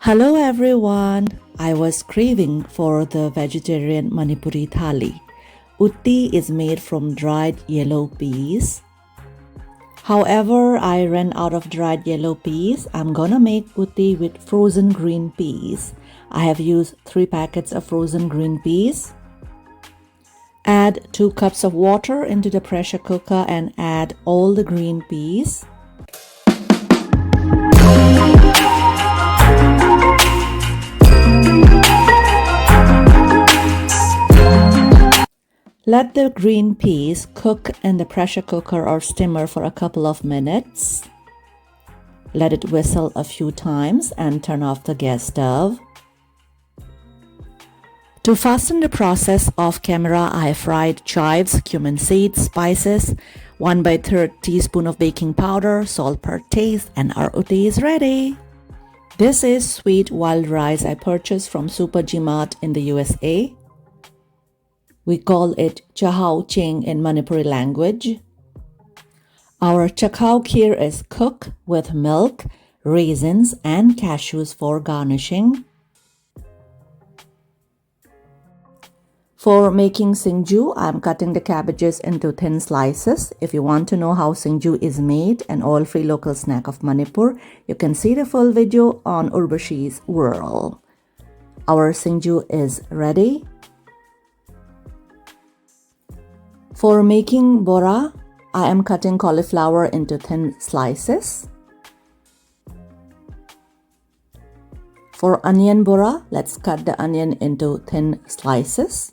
Hello everyone! I was craving for the vegetarian Manipuri thali. Utti is made from dried yellow peas. However, I ran out of dried yellow peas. I'm gonna make utti with frozen green peas. I have used 3 packets of frozen green peas. Add 2 cups of water into the pressure cooker and add all the green peas. Let the green peas cook in the pressure cooker or steamer for a couple of minutes. Let it whistle a few times and turn off the gas stove. To fasten the process off camera, I fried chives, cumin seeds, spices, 1/3 teaspoon of baking powder, salt per taste, and our utti is ready. This is sweet wild rice I purchased from Super G Mart in the USA. We call it chahao ching in Manipuri language. Our chakao kheer is cooked with milk, raisins, and cashews for garnishing. For making singju, I'm cutting the cabbages into thin slices. If you want to know how singju is made, an oil-free local snack of Manipur, you can see the full video on Urbashi's World. Our singju is ready. For making bora, I am cutting cauliflower into thin slices. For onion bora, let's cut the onion into thin slices.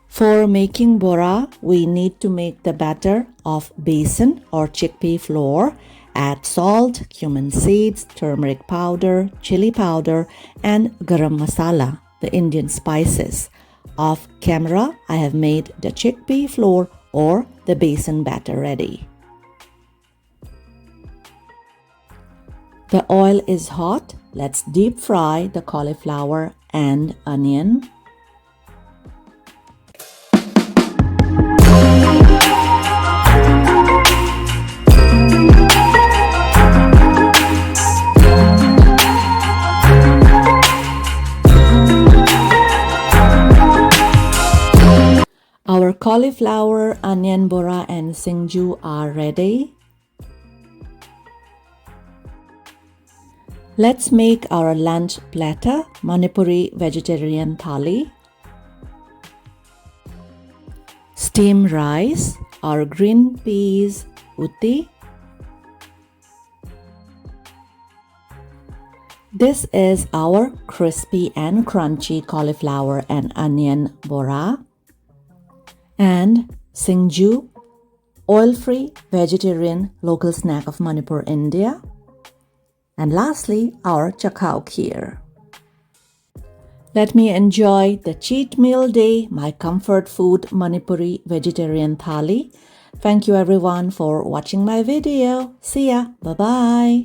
For making bora, we need to make the batter of besan or chickpea flour. Add salt, cumin seeds, turmeric powder, chili powder, and garam masala, the Indian spices. Off camera, I have made the chickpea flour or the besan batter ready. The oil is hot. Let's deep fry the cauliflower and onion. Our cauliflower, onion bora, and singju are ready. Let's make our lunch platter, Manipuri vegetarian thali. Steam rice, our green peas, utti. This is our crispy and crunchy cauliflower and onion bora. And singju, oil-free vegetarian local snack of Manipur, India. And lastly, our chakao kheer. Let me enjoy the cheat meal day, my comfort food Manipuri vegetarian thali. Thank you everyone for watching my video. See ya. Bye-bye.